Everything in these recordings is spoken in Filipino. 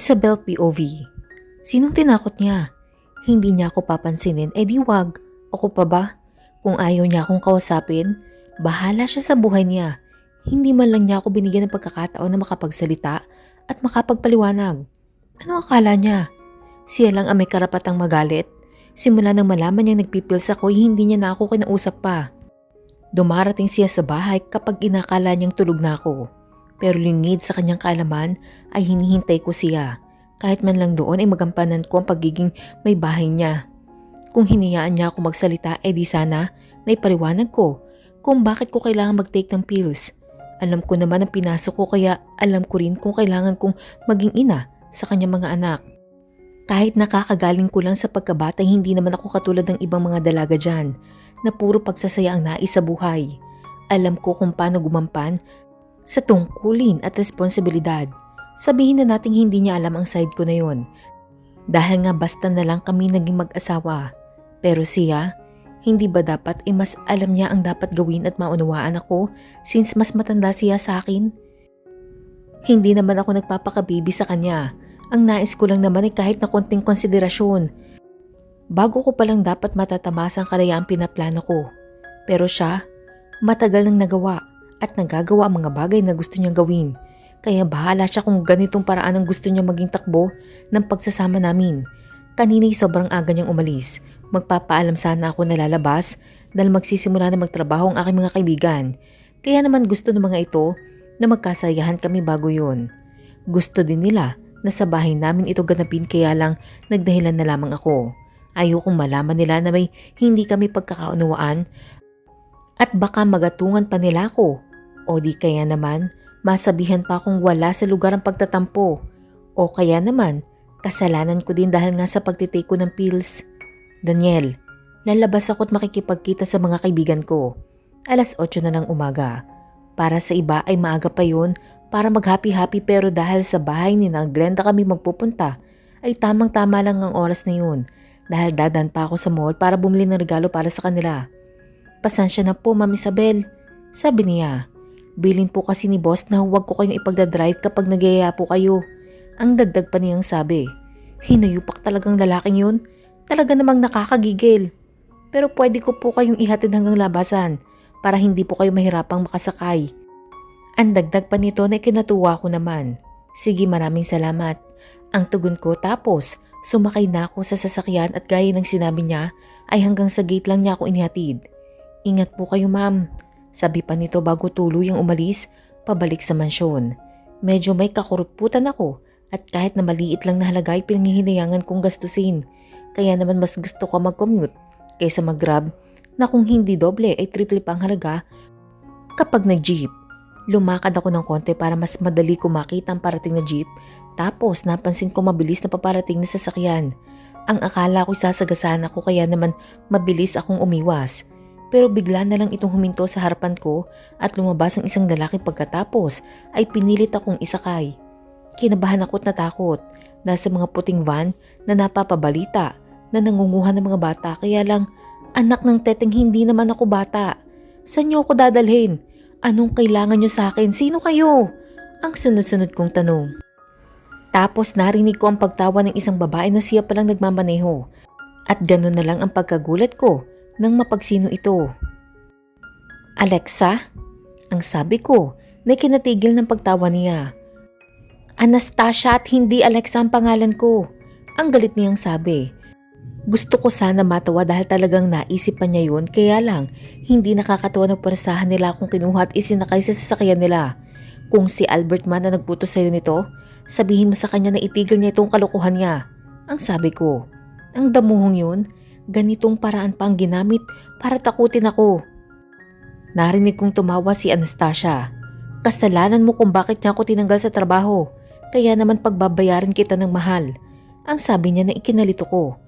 Isabel POV. Sinong tinakot niya? Hindi niya ako papansinin, di wag. Ako pa ba? Kung ayaw niya akong kausapin, bahala siya sa buhay niya. Hindi man lang niya ako binigyan ng pagkakataon na makapagsalita at makapagpaliwanag. Ano akala niya? Siya lang ang may karapatang magalit? Simula nang malaman niyang nagpipils ako, hindi niya na ako kinausap pa. Dumarating siya sa bahay kapag inakala niyang tulog na ako. Pero lingid sa kanyang kaalaman ay hinihintay ko siya. Kahit man lang doon ay magampanan ko ang pagiging may bahay niya. Kung hinayaan niya ako magsalita, di sana naipaliwanag ko kung bakit ko kailangan mag-take ng pills. Alam ko naman ang pinasok ko, kaya alam ko rin kung kailangan kong maging ina sa kanyang mga anak. Kahit nakakagaling ko lang sa pagkabata, hindi naman ako katulad ng ibang mga dalaga dyan na puro pagsasaya ang nais sa buhay. Alam ko kung paano gumampan sa tungkulin at responsibilidad. Sabihin na nating hindi niya alam ang side ko na yon. Dahil nga basta na lang kami naging mag-asawa. Pero siya, hindi ba dapat mas alam niya ang dapat gawin at maunawaan ako since mas matanda siya sa akin? Hindi naman ako nagpapakabibi sa kanya. Ang nais ko lang naman ay kahit na konting konsiderasyon. Bago ko palang dapat matatamasa ang kalayaang pinaplano ko. Pero siya, matagal nang nagawa at nagagawa ang mga bagay na gusto niyang gawin. Kaya bahala siya kung ganitong paraan ang gusto niya maging takbo ng pagsasama namin. Kanina'y sobrang aga niyang umalis. Magpapaalam sana ako na lalabas dahil magsisimula na magtrabaho ang aking mga kaibigan. Kaya naman gusto ng mga ito na magkasayahan kami bago yun. Gusto din nila na sa bahay namin ito ganapin, kaya lang nagdahilan na lamang ako. Ayokong malaman nila na may hindi kami pagkakaunawaan at baka magatungan pa nila ako. O di kaya naman, masabihan pa akong wala sa lugar ang pagtatampo. O kaya naman, kasalanan ko din dahil nga sa pagtitake ko ng pills. Daniel, lalabas ako at makikipagkita sa mga kaibigan ko. 8:00 na ng umaga. Para sa iba ay maaga pa yun para mag-happy-happy, pero dahil sa bahay ni na Glenda kami magpupunta, ay tamang-tama lang ang oras na yun dahil dadan pa ako sa mall para bumili ng regalo para sa kanila. Pasensya na po, Ma'am Isabel, sabi niya. Bilin po kasi ni boss na huwag ko kayong ipagdadrive kapag nagyaya po kayo. Ang dagdag pa niyang sabi. Hinayupak talagang lalaking yun. Talaga namang nakakagigil. Pero pwede ko po kayong ihatid hanggang labasan para hindi po kayo mahirapang makasakay. Ang dagdag pa nito na ikinatuwa ko naman. Sige, maraming salamat. Ang tugon ko, tapos sumakay na ako sa sasakyan at gaya ng sinabi niya ay hanggang sa gate lang niya ako inihatid. Ingat po kayo, ma'am. Sabi pa nito bago tuluyang umalis pabalik sa mansyon. Medyo may kakuruputan ako at kahit na maliit lang na halaga ay pinanghihinayangan kong gastusin. Kaya naman mas gusto ko mag-commute kaysa mag-grab na kung hindi doble ay triple pa ang halaga kapag nag-jeep. Lumakad ako ng konti para mas madali ko makita ang parating na jeep, tapos napansin ko mabilis na paparating na sasakyan. Ang akala ko sasagasaan ako, kaya naman mabilis akong umiwas. Pero bigla na lang itong huminto sa harapan ko at lumabas ang isang lalaki, pagkatapos ay pinilit akong isakay. Kinabahan ako at natakot dahil sa mga puting van na napapabalita na nangunguhan ng mga bata, kaya lang anak ng teteng hindi naman ako bata. Saan niyo ako dadalhin? Anong kailangan niyo sa akin? Sino kayo? Ang sunod-sunod kong tanong. Tapos narinig ko ang pagtawa ng isang babae na siya palang nagmamaneho. At ganun na lang ang pagkagulat ko nang mapagsino ito. Alexa? Ang sabi ko na kinatigil ng pagtawa niya. Anastasia at hindi Alexa ang pangalan ko. Ang galit niyang sabi. Gusto ko sana matawa dahil talagang naisipan niya yun, kaya lang hindi nakakatawa na pwersahan nila akong kinuha at isinakay sa sasakyan nila. Kung si Albert man na nagputo sa'yo nito, sabihin mo sa kanya na itigil niya itong kalokohan niya. Ang sabi ko. Ang damuhong yun, ganitong paraan pa ang ginamit para takutin ako. Narinig kong tumawa si Anastasia. Kasalanan mo kung bakit niya ako tinanggal sa trabaho, kaya naman pagbabayaran kita ng mahal. Ang sabi niya na ikinalito ko.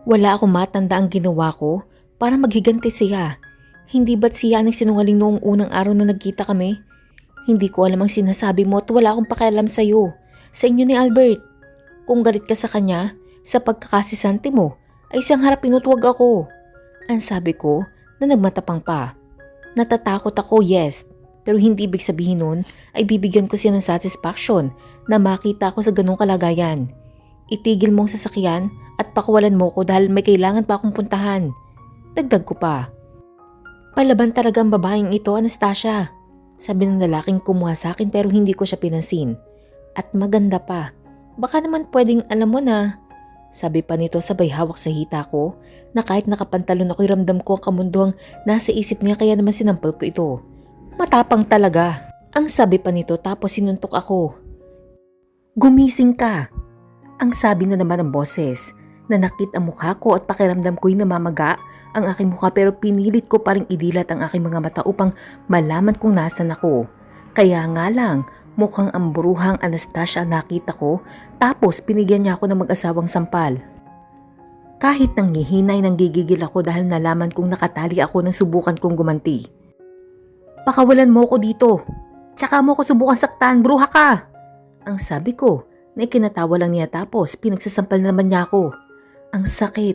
Wala akong matanda ang ginawa ko para maghiganti siya. Hindi ba't siya ang nagsinungaling noong unang araw na nagkita kami? Hindi ko alam ang sinasabi mo at wala akong pakialam sa'yo. Sa inyo ni Albert. Kung galit ka sa kanya, sa pagkakasisante mo, ay siyang harapin at huwag ako. Ang sabi ko na nagmatapang pa. Natatakot ako, yes. Pero hindi ibig sabihin nun ay bibigyan ko siya ng satisfaction na makita ako sa ganong kalagayan. Itigil mong sasakyan at pakawalan mo ko dahil may kailangan pa akong puntahan. Dagdag ko pa. Palaban talaga ang babaeng ito, Anastasia. Sabi ng lalaking kumuha sa akin pero hindi ko siya pinansin. At maganda pa. Baka naman pwedeng alam mo na. Sabi pa nito sabay hawak sa hita ko na kahit nakapantalon ako'y ramdam ko ang kamunduang nasa isip niya kaya naman sinampal ko ito. Matapang talaga. Ang sabi pa nito tapos sinuntok ako. Gumising ka. Ang sabi na naman ng boses. Nanakit ang mukha ko at pakiramdam ko'y namamaga ang aking mukha pero pinilit ko pa ring idilat ang aking mga mata upang malaman kung nasan ako. Kaya nga lang, mukhang amburuhang Anastasia nakita ko tapos pinigyan niya ako ng mag-asawang sampal. Kahit nanghihinay nang gigigil ako dahil nalaman kong nakatali ako nang subukan kong gumanti. Pakawalan mo ko dito. Tsaka mo ko subukan saktan, bruha ka! Ang sabi ko na ikinatawa lang niya tapos pinagsasampal naman niya ako. Ang sakit.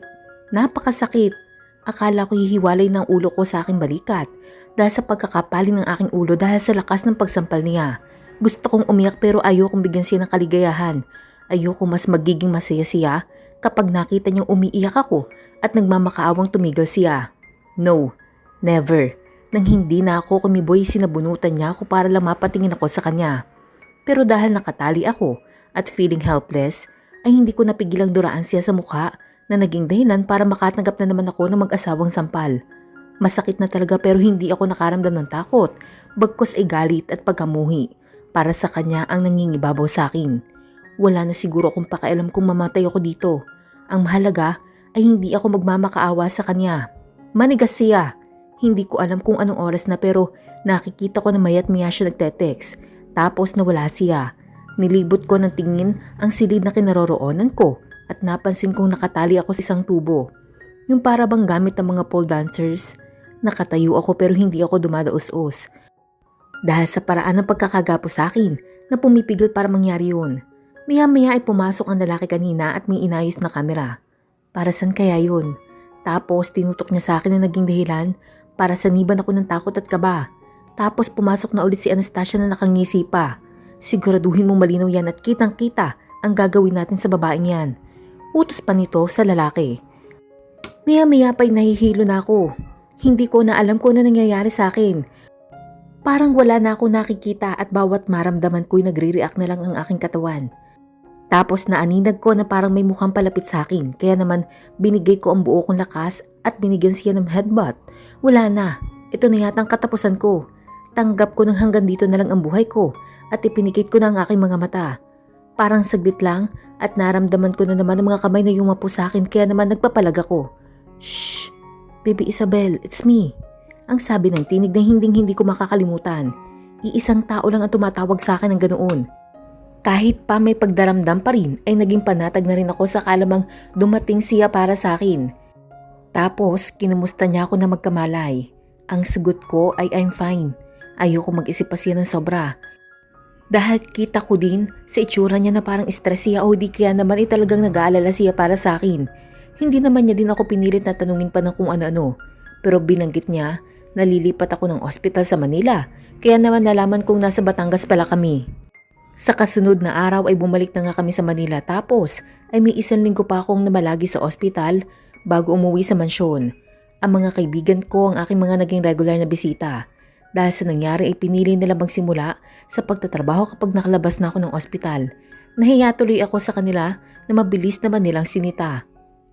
Napakasakit. Akala ko hihiwalay ng ulo ko sa aking balikat dahil sa pagkakapali ng aking ulo dahil sa lakas ng pagsampal niya. Gusto kong umiyak pero ayokong bigyan siya ng kaligayahan. Ayoko mas magiging masaya siya kapag nakita niyang umiiyak ako at nagmamakaawang tumigil siya. No, never. Nang hindi na ako kumiboy sinabunutan niya ako para lang mapatingin ako sa kanya. Pero dahil nakatali ako at feeling helpless, ay hindi ko napigilang duraan siya sa mukha na naging dahilan para makatanggap na naman ako ng mag-asawang sampal. Masakit na talaga pero hindi ako nakaramdam ng takot, bagkus ay galit at pagkamuhi. Para sa kanya ang nangingibabaw sa akin. Wala na siguro akong pakialam kung mamatay ako dito. Ang mahalaga ay hindi ako magmamakaawa sa kanya. Manigas siya. Hindi ko alam kung anong oras na pero nakikita ko na mayat maya siya nagte-text. Tapos nawala siya. Nilibot ko ng tingin ang silid na kinaroroonan ko at napansin kong nakatali ako sa isang tubo. Yung para bang gamit ng mga pole dancers. Nakatayo ako pero hindi ako dumadaos-os. Dahil sa paraan ng pagkakagapo sa akin na pumipigil para mangyari yun. Maya-maya ay pumasok ang lalaki kanina at may inayos na kamera. Para saan kaya yun? Tapos tinutok niya sa akin na naging dahilan para saniban ako ng takot at kaba. Tapos pumasok na ulit si Anastasia na nakangisi pa. Siguraduhin mong malinaw yan at kitang-kita ang gagawin natin sa babaeng yan. Utos pa nito sa lalaki. Maya-maya pa'y nahihilo na ako. Hindi ko na alam kung ano nangyayari sa akin. Parang wala na ako nakikita at bawat maramdaman ko'y nagre-react na lang ang aking katawan. Tapos naaninag ko na parang may mukhang palapit sa akin kaya naman binigay ko ang buo kong lakas at binigyan siya ng headbutt. Wala na. Ito na yata ang katapusan ko. Tanggap ko ng hanggang dito na lang ang buhay ko at ipinikit ko na ang aking mga mata. Parang saglit lang at naramdaman ko na naman ang mga kamay na yumapo sa akin kaya naman nagpapalag ako. Shh! Baby Isabel, it's me. Ang sabi ng tinig na hindi ko makakalimutan. Iisang tao lang ang tumatawag sa akin ng ganoon. Kahit pa may pagdaramdam pa rin ay naging panatag na rin ako sa kalamang dumating siya para sa akin. Tapos kinumusta niya ako na magkamalay. Ang sagot ko ay I'm fine. Ayoko mag-isip pa siya ng sobra. Dahil kita ko din sa itsura niya na parang stress siya o di kaya naman ay talagang nag-aalala siya para sa akin. Hindi naman niya din ako pinilit na tanungin pa ng kung ano-ano. Pero binanggit niya na lilipat ako ng ospital sa Manila. Kaya naman nalaman kong nasa Batangas pala kami. Sa kasunod na araw ay bumalik na nga kami sa Manila tapos ay may 1 linggo pa akong namalagi sa ospital bago umuwi sa mansyon. Ang mga kaibigan ko ang aking mga naging regular na bisita. Dahil sa nangyari ay pinili nila magsimula sa pagtatrabaho kapag nakalabas na ako ng ospital. Nahiya tuloy ako sa kanila na mabilis naman nilang sinita.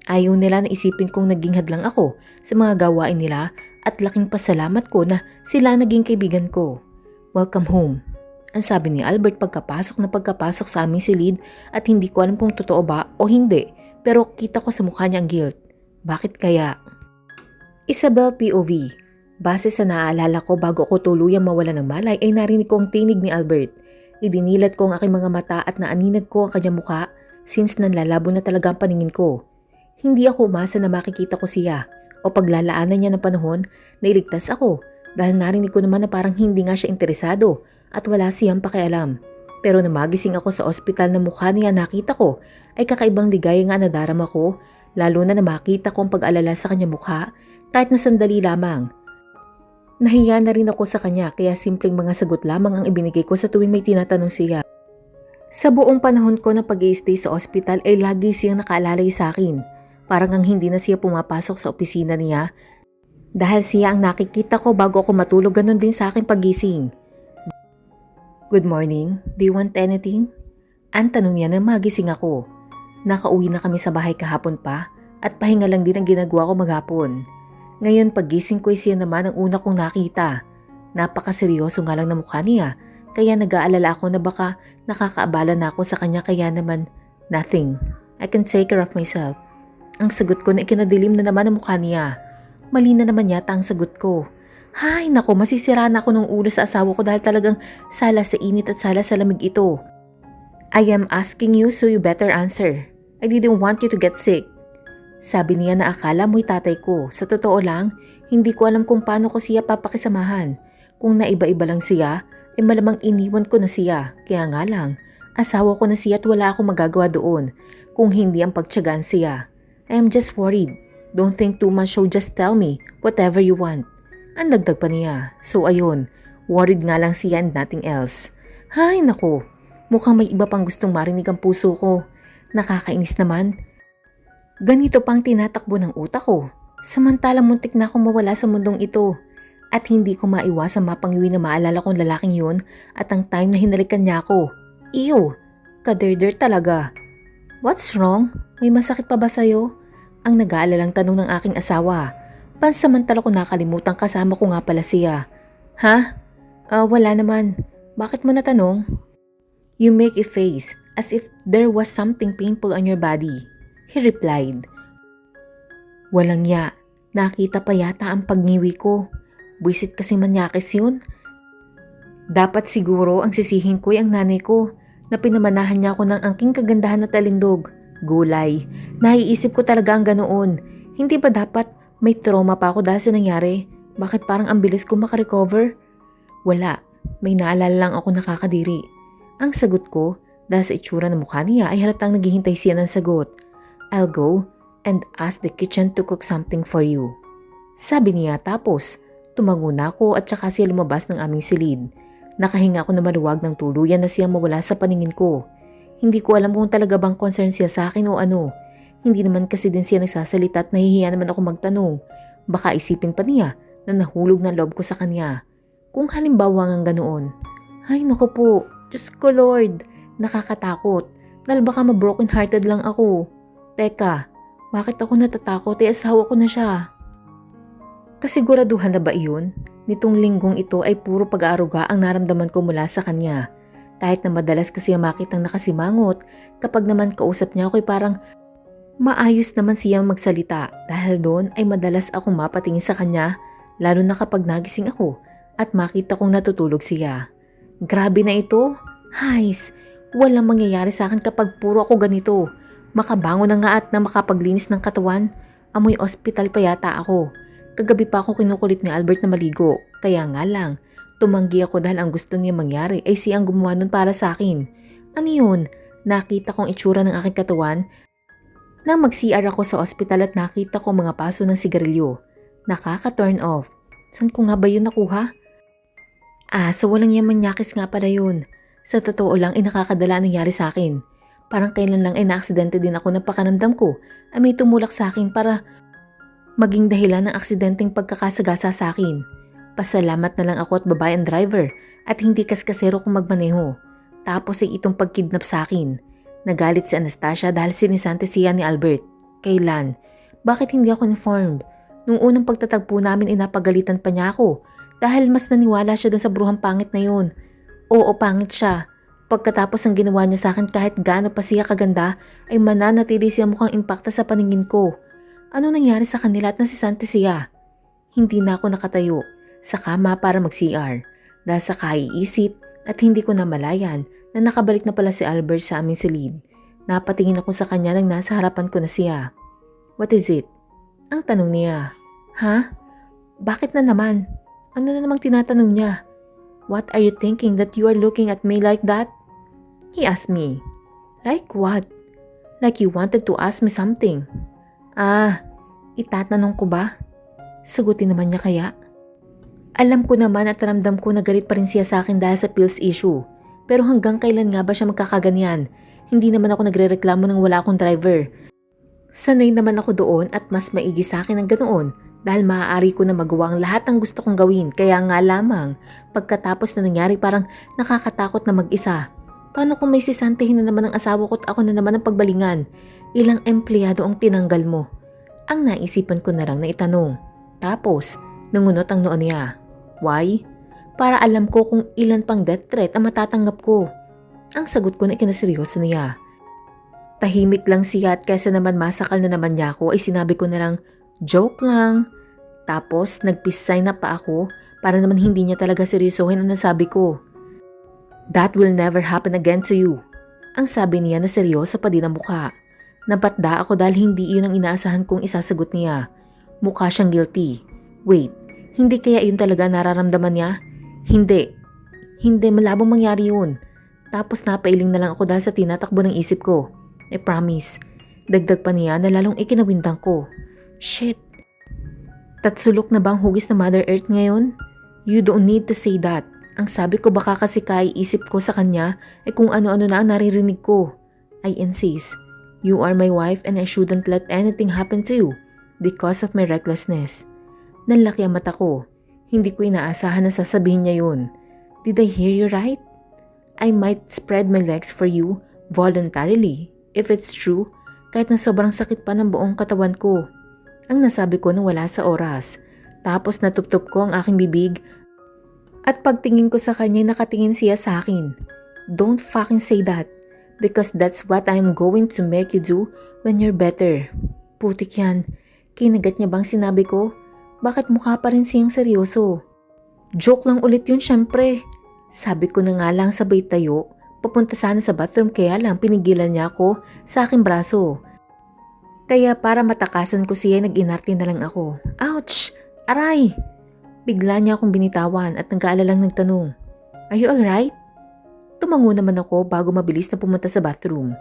Ayaw nila na isipin kong naging hadlang ako sa mga gawain nila at laking pasalamat ko na sila naging kaibigan ko. Welcome home. Ang sabi ni Albert pagkapasok sa aming silid at hindi ko alam kung totoo ba o hindi pero kita ko sa mukha niya ang guilt. Bakit kaya? Isabel POV. Base sa naaalala ko bago ko tuluyang mawala ng malay ay narinig ko ang tinig ni Albert. Idinilat ko ang aking mga mata at naaninag ko ang kanyang mukha since nanlalabo na talaga ang paningin ko. Hindi ako umasa na makikita ko siya o paglalaanan niya ng panahon na iligtas ako dahil narinig ko naman na parang hindi nga siya interesado at wala siyang pakialam. Pero na magising ako sa ospital na mukha niya nakita ko ay kakaibang ligaya nga nadarama ko lalo na makita ko ang pag-alala sa kanyang mukha kahit na sandali lamang. Nahiya na rin ako sa kanya kaya simpleng mga sagot lamang ang ibinigay ko sa tuwing may tinatanong siya. Sa buong panahon ko na pag-i-stay sa ospital ay lagi siyang nakaalalay sa akin. Parang ang hindi na siya pumapasok sa opisina niya dahil siya ang nakikita ko bago ako matulog, ganun din sa aking pagising. Good morning, do you want anything? Ang tanong niya nang magising ako. Nakauwi na kami sa bahay kahapon pa at pahinga lang din ang ginagawa ko maghapon. Ngayon paggising ko siya naman ang una kong nakita. Napakaseryoso nga lang na mukha niya kaya nag-aalala ako na baka nakakaabala na ako sa kanya kaya naman nothing. I can take care of myself. Ang sagot ko na ikinadilim na naman ang mukha niya. Mali na naman yata ang sagot ko. Hay nako, masisira na ako ng ulo sa asawa ko dahil talagang sala sa init at sala sa lamig ito. I am asking you so you better answer. I didn't want you to get sick. Sabi niya na akala mo'y tatay ko. Sa totoo lang, hindi ko alam kung paano ko siya papakisamahan. Kung naiba-iba lang siya, ay malamang iniwan ko na siya. Kaya nga lang, asawa ko na siya at wala akong magagawa doon kung hindi ang pagtiyagaan siya. I am just worried. Don't think too much, so just tell me whatever you want. Ang dagdag pa niya. So ayun, worried nga lang siya and nothing else. Hay nako, mukhang may iba pang gustong marinig ang puso ko. Nakakainis naman. Ganito pang tinatakbo ng utak ko. Samantalang muntik na akong mawala sa mundong ito. At hindi ko maiwasang mapangiwi na maalala kong lalaking yun at ang time na hinalikan niya ako. Ew, kaderder talaga. What's wrong? May masakit pa ba sa'yo? Ang nag-aalalang tanong ng aking asawa. Pansamantala ko nakalimutan kasama ko nga pala siya. Ha? Wala naman. Bakit mo natanong? You make a face as if there was something painful on your body. He replied. Walang ya, nakita pa yata ang pagngiwi ko. Buisit kasi manyakis yun. Dapat siguro ang sisihin ko ay ang nanay ko na pinamanahan niya ako ng angking kagandahan na talindog. Gulay. Naiisip ko talaga ang ganoon. Hindi ba dapat may trauma pa ako dahil sa nangyari? Bakit parang ang bilis ko makarecover? Wala. May naalala lang ako nakakadiri. Ang sagot ko, dahil sa itsura ng mukha niya ay halatang naghihintay siya ng sagot. I'll go and ask the kitchen to cook something for you. Sabi niya tapos, tumango na ako at saka siya lumabas ng aming silid. Nakahinga ako na maluwag ng tuluyan na siyang mawala sa paningin ko. Hindi ko alam kung talaga bang concern siya sa akin o ano. Hindi naman kasi din siya nagsasalita at nahihiya naman ako magtanong. Baka isipin pa niya na nahulog na loob ko sa kanya. Kung halimbawa nga ganoon. Ay naku po, Diyos ko Lord, nakakatakot. Dahil baka ma-broken hearted lang ako. Teka, bakit ako natatakot? Asawa ko na siya. Kasiguraduhan na ba iyon? Nitong linggong ito ay puro pag-aaruga ang naramdaman ko mula sa kanya. Kahit na madalas ko siya makitang nakasimangot, kapag naman kausap niya ako ay parang maayos naman siya magsalita dahil doon ay madalas akong mapatingin sa kanya lalo na kapag nagising ako at makita kong natutulog siya. Grabe na ito. Hays, walang mangyayari sa akin kapag puro ako ganito. Makabangon na nga at na makapaglinis ng katawan. Amoy ospital pa yata ako. Kagabi pa ako kinukulit ni Albert na maligo. Kaya nga lang, tumanggi ako dahil ang gusto niya mangyari ay siyang gumawa nun para sa akin. Ano yun? Nakita kong itsura ng aking katawan. Nang mag-CR ako sa ospital at nakita ko mga paso ng sigarilyo. Nakaka-turn off. Saan ko nga ba yun nakuha? So walang yamanyakis nga pala yun. Sa totoo lang ay nakakadala nangyari sa akin. Parang kailan lang ay na-aksidente din ako ng pakanamdam ko ay may tumulak sa akin para maging dahilan ng aksidenteng pagkakasagasa sa akin. Pasalamat na lang ako at babae ang driver at hindi kaskasero kung magmaneho. Tapos ay itong pagkidnap sa akin. Nagalit si Anastasia dahil sinisante siya ni Albert. Kailan? Bakit hindi ako informed? Nung unang pagtatagpo namin ay napagalitan pa niya ako dahil mas naniwala siya dun sa bruhang pangit na yun. Oo, pangit siya. Pagkatapos ng ginawa niya sa akin kahit gaano pa siya kaganda ay mananatili siya mukhang impakta sa paningin ko. Ano nangyari sa kanila at nasisante siya? Hindi na ako nakatayo sa kama para mag-CR dahil sa kaiisip at hindi ko namalayan na nakabalik na pala si Albert sa aming silid. Napatingin ako sa kanya nang nasa harapan ko na siya. What is it? Ang tanong niya. Ha? Bakit na naman? Ano na namang tinatanong niya? What are you thinking that you are looking at me like that? He asked me. Like what? Like you wanted to ask me something. Itatanong ko ba? Sagutin naman niya kaya? Alam ko naman at ramdam ko na galit pa rin siya sa akin dahil sa pills issue. Pero hanggang kailan nga ba siya magkakaganyan? Hindi naman ako nagrereklamo nang wala akong driver. Sanay naman ako doon at mas maigi sa akin ang ganoon dahil maaari ko na magawa ang lahat ng gusto kong gawin. Kaya nga lamang, pagkatapos na nangyari parang nakakatakot na mag-isa. Paano kung may sisantihin na naman ang asawa ko at ako na naman ang pagbalingan? Ilang empleyado ang tinanggal mo? Ang naisipan ko na lang na itanong. Tapos, nangunot ang noo niya. Why? Para alam ko kung ilan pang death threat ang matatanggap ko. Ang sagot ko na ikinaseryoso niya. Tahimik lang siya at kaysa naman masakal na naman niya ako ay sinabi ko na lang, joke lang. Tapos nag-peace sign na pa ako para naman hindi niya talaga seryosohin ang nasabi ko. That will never happen again to you. Ang sabi niya na seryoso pa din ang mukha. Napatda ako dahil hindi iyon ang inaasahan kong isasagot niya. Mukha siyang guilty. Wait, hindi kaya yun talaga nararamdaman niya? Hindi, malabong mangyari yun. Tapos napailing na lang ako dahil sa tinatakbo ng isip ko. I promise. Dagdag pa niya na lalong ikinawindang ko. Shit. Tatsulok na ba ang hugis na Mother Earth ngayon? You don't need to say that. Ang sabi ko baka kasi kaiisip ko sa kanya ay kung ano-ano na ang naririnig ko. I insist. You are my wife and I shouldn't let anything happen to you because of my recklessness. Nanlaki ang mata ko. Hindi ko inaasahan na sasabihin niya yun. Did I hear you right? I might spread my legs for you voluntarily if it's true kahit na sobrang sakit pa ng buong katawan ko. Ang nasabi ko na wala sa oras. Tapos natuptop ko ang aking bibig at pagtingin ko sa kanya nakatingin siya sa akin. Don't fucking say that because that's what I'm going to make you do when you're better. Putik yan. Kinagat niya bang sinabi ko? Bakit mukha pa rin siyang seryoso? Joke lang ulit yun syempre. Sabi ko na nga lang sabay tayo. Papunta sana sa bathroom kaya lang pinigilan niya ako sa aking braso. Kaya para matakasan ko siya nag-inarte na lang ako. Ouch! Aray! Bigla niya akong binitawan at nag-aalalang nagtanong. Are you alright? Tumango naman ako bago mabilis na pumunta sa bathroom.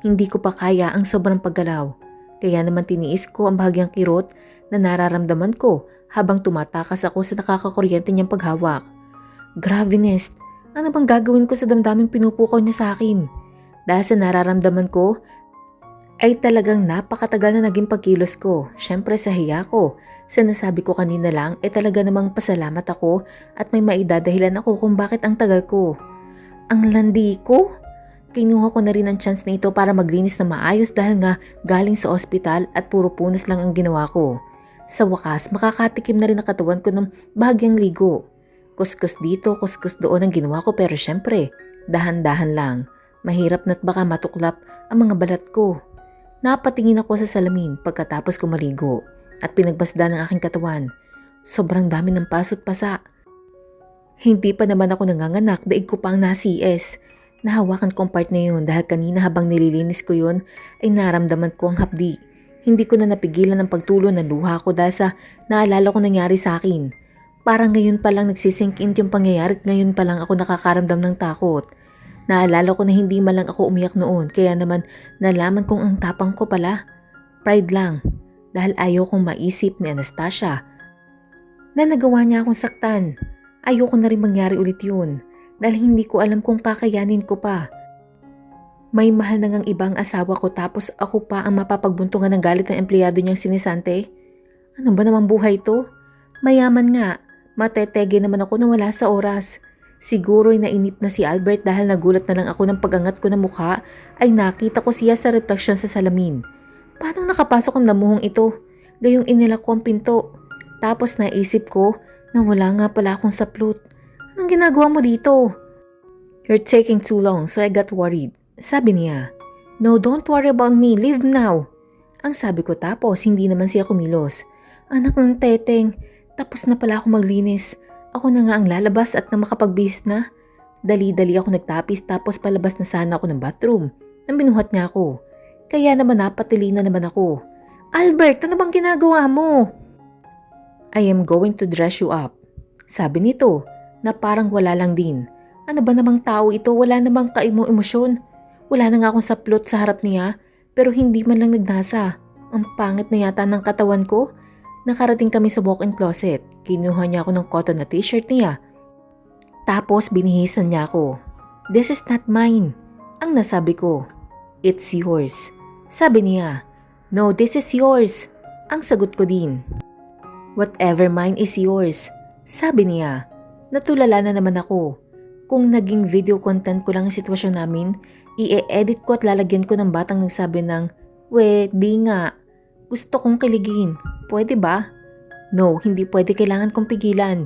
Hindi ko pa kaya ang sobrang paggalaw. Kaya naman tiniis ko ang bahagyang kirot na nararamdaman ko habang tumatakas ako sa nakakakuryente niyang paghawak. Grabe Nest, ano bang gagawin ko sa damdaming pinupukaw niya sa akin? Dahil sa nararamdaman ko ay talagang napakatagal na naging pagkilos ko. Syempre sa hiya ko. Sa nasabi ko kanina lang ay talaga namang pasalamat ako at may maidadahilan ako kung bakit ang tagal ko. Ang landi ko? Kinuha ko na rin ang chance na ito para maglinis na maayos dahil nga galing sa ospital at puro punas lang ang ginawa ko. Sa wakas, makakatikim na rin ang katawan ko ng bahagyang ligo. Kuskus dito, kuskus doon ang ginawa ko pero syempre, dahan-dahan lang. Mahirap na't baka matuklap ang mga balat ko. Napatingin ako sa salamin pagkatapos ko maligo at pinagbasda ng aking katawan. Sobrang dami ng pasot pasa. Hindi pa naman ako nanganganak, daig ko pa ang na-CS. Nahawakan ko ang part na yun dahil kanina habang nililinis ko yun ay naramdaman ko ang hapdi. Hindi ko na napigilan ang pagtulo ng luha ko dahil sa naalala ko nangyari sa akin. Parang ngayon pa lang nagsisink in yung pangyayari at ngayon pa lang ako nakakaramdam ng takot. Naalala ko na hindi man lang ako umiyak noon kaya naman nalaman kong ang tapang ko pala. Pride lang dahil ayaw kong maisip ni Anastasia na nagawa niya akong saktan. Ayoko na rin mangyari ulit yun. Dahil hindi ko alam kung kakayanin ko pa. May mahal na ngang ibang asawa ko tapos ako pa ang mapapagbuntungan ng galit ng empleyado niyang sinisante. Ano ba namang buhay to? Mayaman nga, matetege naman ako na wala sa oras. Siguro'y nainip na si Albert dahil nagulat na lang ako ng pag-angat ko ng mukha ay nakita ko siya sa refleksyon sa salamin. Paano nakapasok ang damuhong ito? Gayong inilak ko ang pinto. Tapos naisip ko na wala nga pala akong saplot. Anong ginagawa mo dito? You're taking too long so I got worried. Sabi niya. No, don't worry about me. Leave now. Ang sabi ko tapos hindi naman siya kumilos. Anak ng teteng, tapos na pala ako maglinis. Ako na nga ang lalabas at na makapagbihis na. Dali-dali ako nagtapis tapos palabas na sana ako ng bathroom. Nang binuhat niya ako. Kaya naman napatili na naman ako. Albert, ano bang ginagawa mo? I am going to dress you up. Sabi nito. Na parang wala lang din. Ano ba namang tao ito? Wala namang kaimo-emosyon. Wala na nga akong saplot sa harap niya pero hindi man lang nagnasa. Ang pangit na yata ng katawan ko. Nakarating kami sa walk-in closet. Kinuha niya ako ng cotton na t-shirt niya. Tapos binihisan niya ako. "This is not mine." Ang nasabi ko. "It's yours." Sabi niya. "No, this is yours." Ang sagot ko din. "Whatever mine is yours." Sabi niya. Natulala na naman ako. Kung naging video content ko lang ang sitwasyon namin, i-edit ko at lalagyan ko ng batang nagsabi ng, "We, di nga. Gusto kong kiligin. Pwede ba?" No, hindi pwede, kailangan kong pigilan.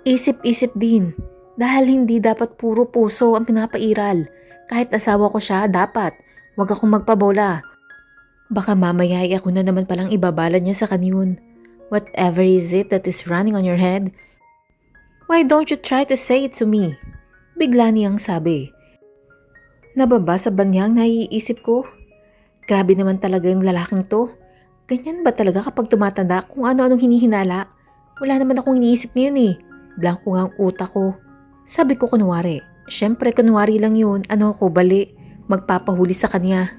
Isip-isip din. Dahil hindi dapat puro puso ang pinapairal. Kahit asawa ko siya, dapat. Huwag akong magpabola. Baka mamaya ay ako na naman palang ibabalad niya sa kanyon. Whatever is it that is running on your head, why don't you try to say it to me? Bigla niyang sabi. Nababasa ba niyang naiisip ko? Grabe naman talaga yung lalaking to. Ganyan ba talaga kapag tumatanda kung ano-anong hinihinala? Wala naman akong iniisip ngayon eh. Blanko nga ang utak ko. Sabi ko kunwari. Syempre kunwari lang yun. Ano ako, bali. Magpapahuli sa kanya.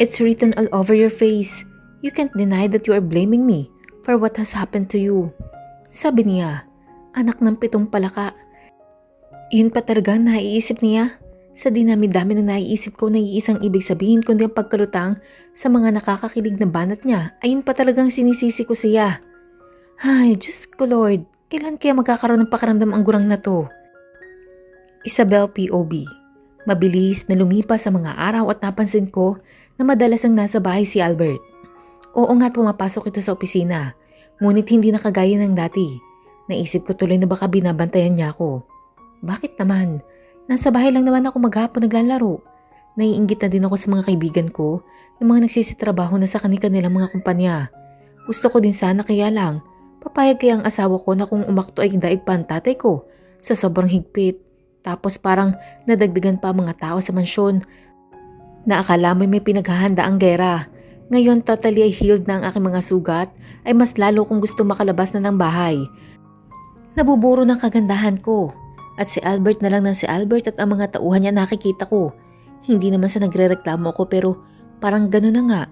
It's written all over your face. You can't deny that you are blaming me for what has happened to you. Sabi niya, anak ng 7 palaka. Yun pa talaga naiisip niya. Sa dinami-dami na naiisip ko na iisang ibig sabihin kundi ang pagkalutang sa mga nakakakilig na banat niya, ayun pa talagang sinisisi ko siya. Ay, Diyos ko Lord, kailan kaya magkakaroon ng pakiramdam ang gurang na to? Isabel POB. Mabilis na lumipas sa mga araw at napansin ko na madalas ang nasa bahay si Albert. Oo nga't pumapasok ito sa opisina, ngunit hindi na kagaya ng dati. Naisip ko tuloy na baka binabantayan niya ako. Bakit naman? Nasa bahay lang naman ako maghapon naglalaro. Naiinggit na din ako sa mga kaibigan ko ng mga nagsisitrabaho na sa kanilang mga kumpanya. Gusto ko din sana kaya lang, papayag kaya ang asawa ko na kung umakto ay daig pa ang tatay ko sa sobrang higpit. Tapos parang nadagdagan pa ang mga tao sa mansyon na akala mo may pinaghahanda ang gera. Ngayon totally ay healed na ang aking mga sugat ay mas lalo kong gusto makalabas na ng bahay. Nabuburo ng kagandahan ko. At si Albert na lang ng si Albert at ang mga tauhan niya nakikita ko. Hindi naman sa nagre-reklamo ko pero parang gano'n na nga.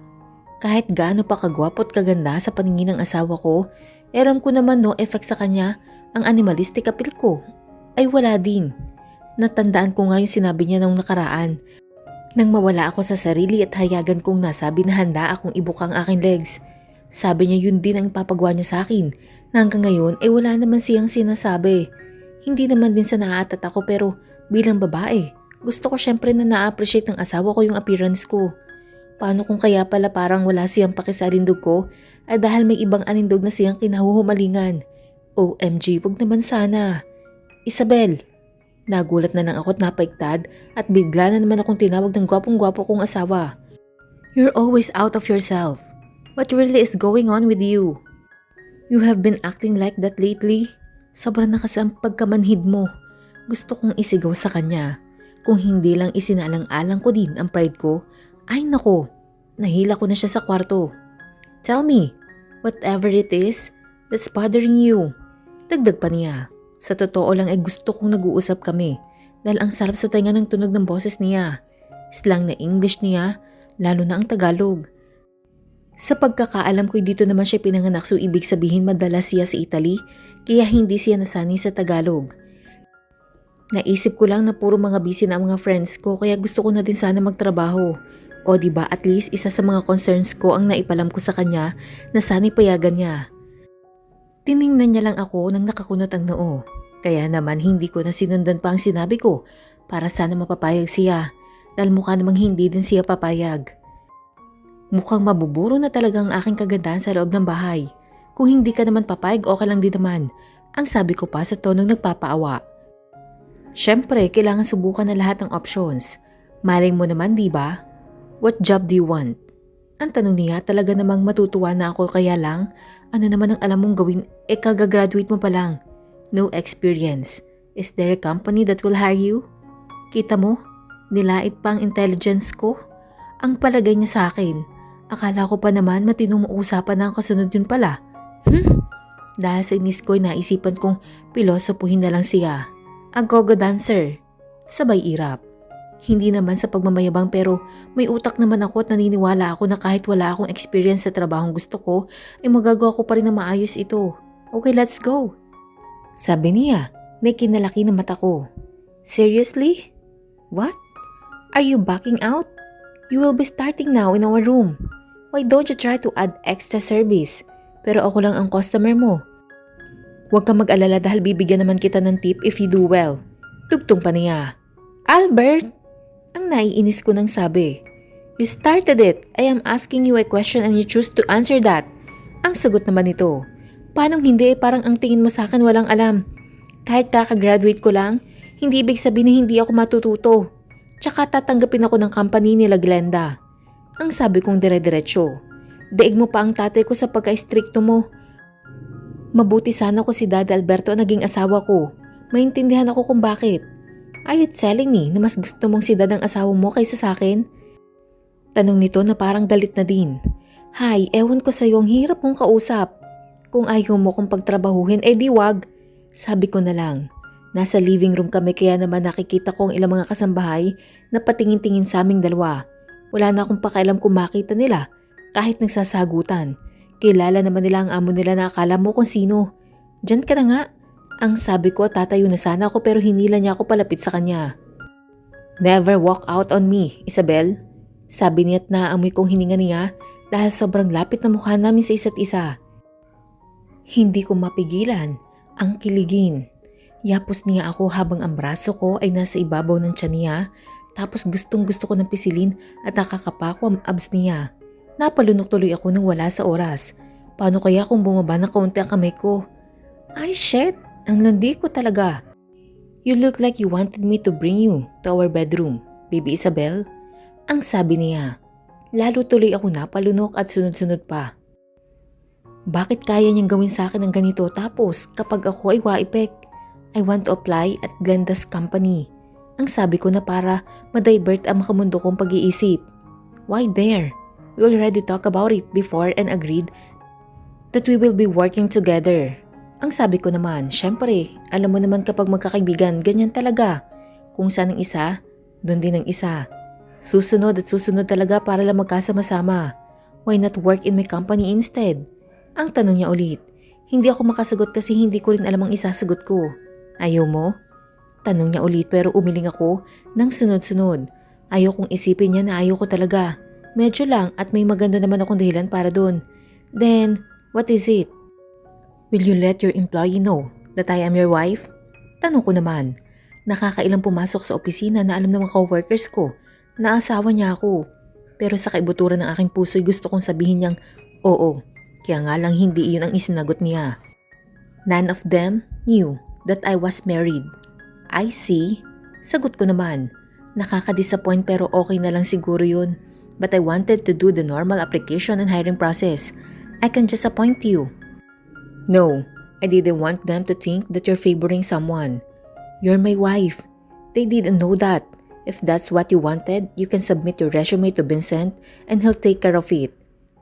Kahit gaano pa kagwapo at kaganda sa paningin ng asawa ko, alam ko naman no effect sa kanya ang animalistic appeal ko. Ay wala din. Natandaan ko nga yung sinabi niya nung nakaraan. Nang mawala ako sa sarili at hayagan kong nasabi na handa akong ibukang aking legs. Sabi niya yun din ang ipapagawa niya sa akin na hanggang ngayon ay wala naman siyang sinasabi. Hindi naman din sa naaatat ako pero bilang babae, gusto ko syempre na na-appreciate ng asawa ko yung appearance ko. Paano kung kaya pala parang wala siyang pakisarindog ko ay dahil may ibang anindog na siyang kinahuhumalingan. OMG, wag naman sana. Isabel. Nagulat na lang ako at napaigtad at bigla na naman akong tinawag ng gwapong-gwapo kong asawa. You're always out of yourself. What really is going on with you? You have been acting like that lately. Sobrang na kasi ang pagkamanhid mo. Gusto kong isigaw sa kanya. Kung hindi lang isinalang-alang ko din ang pride ko, ay nako, nahila ko na siya sa kwarto. Tell me, whatever it is that's bothering you. Dagdag pa niya. Sa totoo lang ay gusto kong nag-uusap kami dahil ang sarap sa tainga ng tunog ng boses niya. Slang na English niya, lalo na ang Tagalog. Sa pagkakaalam ko'y dito naman siya pinanganak so ibig sabihin madalas siya sa Italy kaya hindi siya nasanay sa Tagalog. Naisip ko lang na puro mga busy na ang mga friends ko kaya gusto ko na din sana magtrabaho. O diba at least isa sa mga concerns ko ang naipalam ko sa kanya na sana'y payagan niya. Tiningnan niya lang ako nang nakakunot ang noo. Kaya naman hindi ko na sinundan pa ang sinabi ko para sana mapapayag siya dahil mukha namang hindi din siya papayag. Mukhang mabuburo na talaga ang aking kagandahan sa loob ng bahay. Kung hindi ka naman papayag, okay lang din naman. Ang sabi ko pa sa tonong nagpapaawa. Syempre, kailangan subukan na lahat ng options. Maling mo naman, di ba? What job do you want? Ang tanong niya, talaga namang matutuwa na ako kaya lang, ano naman ang alam mong gawin, kagagraduate mo pa lang. No experience. Is there a company that will hire you? Kita mo, nilait pa ang intelligence ko. Ang palagay niya sa akin. Akala ko pa naman matinong usapan na ang kasunod yun pala. Dahil sa inis ko'y naisipan kong pilosopuhin na lang siya. A go-go dancer. Sabay irap. Hindi naman sa pagmamayabang pero may utak naman ako at naniniwala ako na kahit wala akong experience sa trabahong gusto ko, ay magagawa ko pa rin na maayos ito. Okay, let's go. Sabi niya na kinalaki ng mata ko. Seriously? What? Are you backing out? You will be starting now in our room. Why don't you try to add extra service? Pero ako lang ang customer mo. Huwag kang mag-alala dahil bibigyan naman kita ng tip if you do well. Tugtong pa niya. Albert! Ang naiinis ko nang sabi. You started it. I am asking you a question and you choose to answer that. Ang sagot naman nito. Paanong hindi? Parang ang tingin mo sa akin walang alam. Kahit kakagraduate ko lang, hindi ibig sabihin na hindi ako matututo. Tsaka tatanggapin ako ng company nila Glenda. Ang sabi kong dire-diretso. Daig mo pa ang tatay ko sa pagka-stricto mo. Mabuti sana ko si Dad Alberto naging asawa ko. Maintindihan ako kung bakit. Are you telling me na mas gusto mong si Dad ang asawa mo kaysa sa akin? Tanong nito na parang galit na din. Hay, ewan ko sa'yo, ang hirap mong kausap. Kung ayaw mo kong pagtrabahuhin, eh di wag. Sabi ko na lang. Nasa living room kami kaya naman nakikita ko ang ilang mga kasambahay na patingin-tingin sa aming dalawa. Wala na akong pakialam kung makita nila kahit nagsasagutan. Kilala naman nila ang amo nila na akala mo kung sino. Diyan ka na nga. Ang sabi ko, tatayo na sana ako pero hinila niya ako palapit sa kanya. Never walk out on me, Isabel. Sabi niya at naaamoy kong hininga niya dahil sobrang lapit na mukha namin sa isa't isa. Hindi ko mapigilan ang kiligin. Yapos niya ako habang ang braso ko ay nasa ibabaw ng tiyan niya tapos gustong gusto ko ng pisilin at nakakapako ang abs niya. Napalunok tuloy ako nang wala sa oras. Paano kaya kung bumaba na kaunti ang kamay ko? Ay shit! Ang landi ko talaga. You look like you wanted me to bring you to our bedroom, Baby Isabel. Ang sabi niya. Lalo tuloy ako napalunok at sunod-sunod pa. Bakit kaya niyang gawin sa akin ang ganito tapos kapag ako ay waipek? I want to apply at Glenda's company. Ang sabi ko na para ma-divert ang makamundo kong pag-iisip. Why there? We already talked about it before and agreed that we will be working together. Ang sabi ko naman, syempre, alam mo naman kapag magkakaibigan, ganyan talaga. Kung saan ang isa, doon din ang isa. Susunod at susunod talaga para lang magkasama-sama. Why not work in my company instead? Ang tanong niya ulit. Hindi ako makasagot kasi hindi ko rin alam ang isasagot ko. Ayaw mo? Tanong niya ulit pero umiling ako ng sunod-sunod. Ayaw kong isipin niya na ayaw ko talaga. Medyo lang at may maganda naman akong dahilan para doon. Then, what is it? Will you let your employee know that I am your wife? Tanong ko naman. Nakakailang pumasok sa opisina na alam ng mga coworkers ko na asawa niya ako. Pero sa kaibuturan ng aking puso'y gusto kong sabihin niyang oo. Kaya nga lang hindi iyon ang isinagot niya. None of them knew that I was married. I see. Sagot ko naman. Nakaka-disappoint pero okay na lang siguro yun. But I wanted to do the normal application and hiring process. I can just appoint you. No, I didn't want them to think that you're favoring someone. You're my wife. They didn't know that. If that's what you wanted, you can submit your resume to Vincent and he'll take care of it.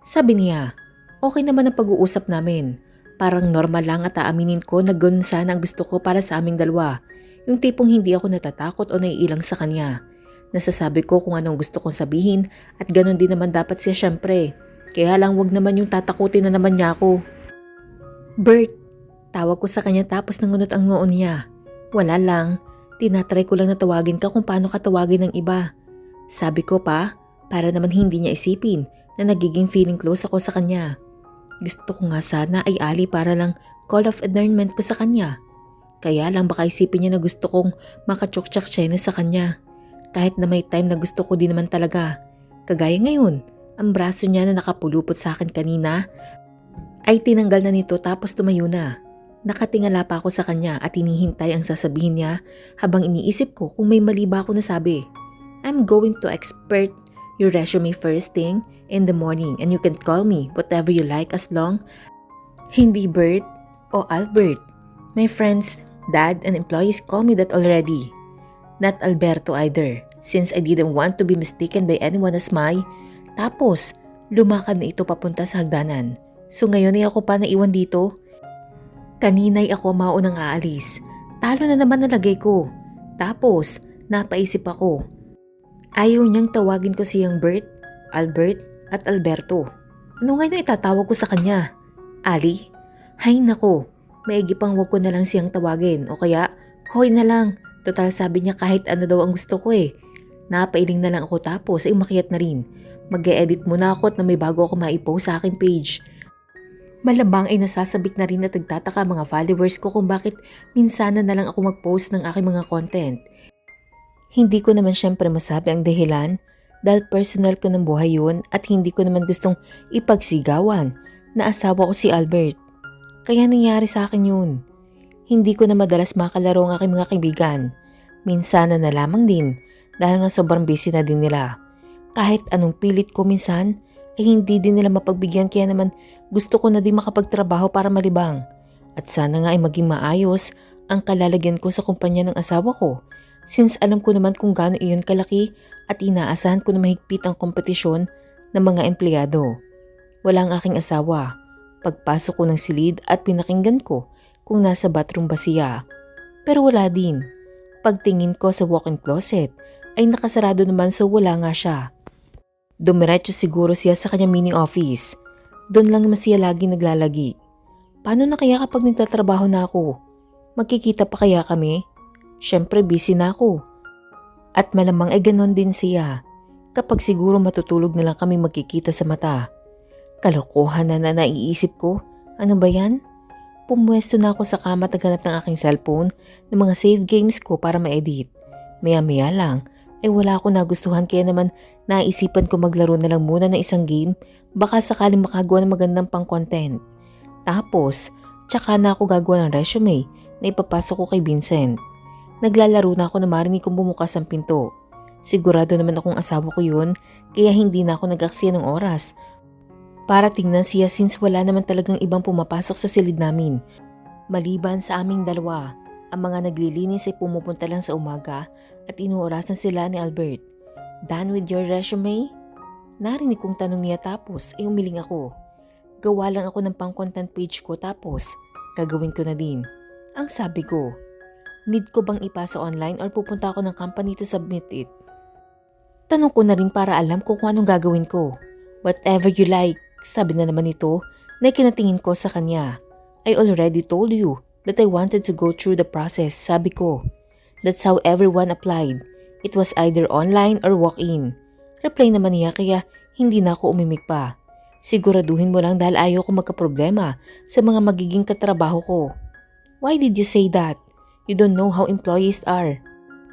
Sabi niya, okay naman ang pag-uusap namin. Parang normal lang at aaminin ko na ganun sana ang gusto ko para sa aming dalawa. Yung tipong hindi ako natatakot o naiilang sa kanya. Nasasabi ko kung anong gusto kong sabihin at ganun din naman dapat siya syempre. Kaya lang wag naman yung tatakutin na naman niya ako. Bert, tawag ko sa kanya tapos nangunot ang noon niya. Wala lang, tinatry ko lang na tawagin ka kung paano ka tawagin ng iba. Sabi ko pa, para naman hindi niya isipin na nagiging feeling close ako sa kanya. Gusto ko nga sana ay ali para lang call of endearment ko sa kanya. Kaya lang baka isipin niya na gusto kong makachok-chak-chene sa kanya. Kahit na may time na gusto ko din naman talaga. Kagaya ngayon, ang braso niya na nakapulupot sa akin kanina ay tinanggal na nito tapos tumayo na. Nakatingala pa ako sa kanya at hinihintay ang sasabihin niya habang iniisip ko kung may mali ba ako nasabi. I'm going to expert your resume first thing in the morning and you can call me whatever you like as long. Hindi Bert o Albert. My friends, dad and employees call me that already. Not Alberto either since I didn't want to be mistaken by anyone as my. Tapos, lumakad na ito papunta sa hagdanan. So ngayon ay ako pa naiwan dito? Kanina'y ako maunang aalis. Talo na naman nalagay ko. Tapos, napaisip ako. Ayaw niyang tawagin ko siyang Bert, Albert at Alberto. Ano nga yung itatawag ko sa kanya? Ali? Hay nako, maigi pang wag ko na lang siyang tawagin o kaya hoy na lang. Total sabi niya kahit ano daw ang gusto ko eh. Napailing na lang ako tapos ay umakyat na rin. Mag-e-edit muna ako at na may bago ako maipost sa aking page. Malabang ay nasasabik na rin at nagtataka mga followers ko kung bakit minsanan na lang ako mag-post ng aking mga content. Hindi ko naman syempre masabi ang dahilan dahil personal ko ng buhay yun at hindi ko naman gustong ipagsigawan na asawa ko si Albert. Kaya nangyari sa akin yun. Hindi ko na madalas makalaro ang aking mga kaibigan. Minsanan na lamang din dahil nga sobrang busy na din nila. Kahit anong pilit ko minsan ay hindi din nila mapagbigyan kaya naman gusto ko na din makapagtrabaho para malibang. At sana nga ay maging maayos ang kalalagyan ko sa kumpanya ng asawa ko since alam ko naman kung gaano iyon kalaki at inaasahan ko na mahigpit ang kompetisyon ng mga empleyado. Wala ang aking asawa. Pagpasok ko ng silid at pinakinggan ko kung nasa bathroom ba siya. Pero wala din. Pagtingin ko sa walk-in closet ay nakasarado naman so wala nga siya. Dumiretso siguro siya sa kanyang mini office. Doon lang naman siya lagi naglalagi. Paano na kaya kapag nagtatrabaho na ako? Magkikita pa kaya kami? Siyempre busy na ako. At malamang ay ganon din siya. Kapag siguro matutulog na lang kami magkikita sa mata. Kalokohan na naiisip ko. Ano ba yan? Pumwesto na ako sa kama at naghanap ng aking cellphone ng mga save games ko para ma-edit. Maya-maya lang ay wala ako nagustuhan kaya naman naisipan ko maglaro na lang muna ng isang game baka sakaling makagawa ng magandang pang-content. Tapos, tsaka na ako gagawa ng resume na ipapasok ko kay Vincent. Naglalaro na ako na marinig kong bumukas ang pinto. Sigurado naman akong asawa ko yun kaya hindi na ako nag-aksaya ng oras para tingnan siya since wala naman talagang ibang pumapasok sa silid namin. Maliban sa aming dalawa, ang mga naglilinis ay pumupunta lang sa umaga at inuorasan sila ni Albert. Done with your resume? Narinig kong tanong niya tapos ay umiling ako. Gawa lang ako ng pang-content page ko tapos gagawin ko na din. Ang sabi ko, need ko bang ipasa online or pupunta ako ng company to submit it? Tanong ko na rin para alam ko kung anong gagawin ko. Whatever you like, sabi na naman ito na kinatingin ko sa kanya. I already told you that I wanted to go through the process, sabi ko. That's how everyone applied. It was either online or walk-in. Reply naman niya kaya hindi na ako umimik pa. Siguraduhin mo lang dahil ayaw ko magkaproblema sa mga magiging katrabaho ko. Why did you say that? You don't know how employees are.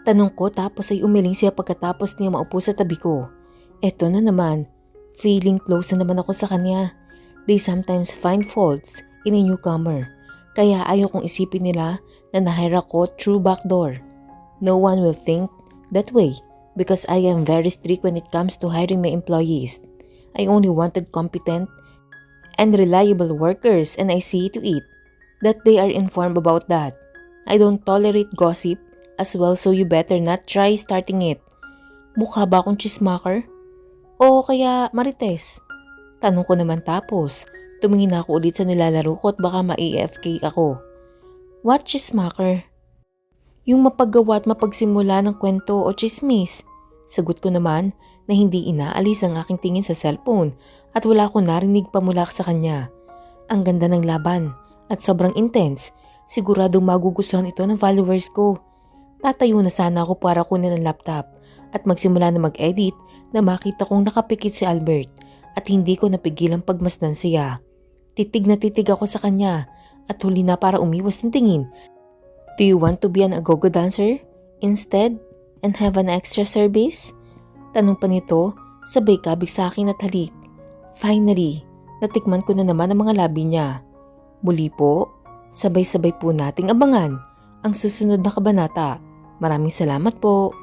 Tanong ko tapos ay umiling siya pagkatapos niya maupo sa tabi ko. Eto na naman, feeling close na naman ako sa kanya. They sometimes find faults in a newcomer. Kaya ayaw kong isipin nila na nahire ako through backdoor. No one will think that way because I am very strict when it comes to hiring my employees. I only wanted competent and reliable workers and I see to it that they are informed about that. I don't tolerate gossip as well so you better not try starting it. Mukha ba akong chismaker? O kaya marites? Tanong ko naman tapos tumingin ako ulit sa nilalaro ko at baka ma-AFK ako. What chismaker? Yung mapaggawa at mapagsimula ng kwento o chismis. Sagot ko naman na hindi inaalis ang aking tingin sa cellphone at wala akong narinig pa mula sa kanya. Ang ganda ng laban at sobrang intense. Siguradong magugustuhan ito ng followers ko. Tatayo na sana ako para kunin ang laptop at magsimula na mag-edit na makita kong nakapikit si Albert at hindi ko napigilang pagmasdan siya. Titig na titig ako sa kanya at huli na para umiwas ng tingin. Do you want to be an agogo dancer instead and have an extra service? Tanong pa nito, sabay kabig sa akin at halik. Finally, natikman ko na naman ang mga labi niya. Muli po, sabay-sabay po nating abangan ang susunod na kabanata. Maraming salamat po.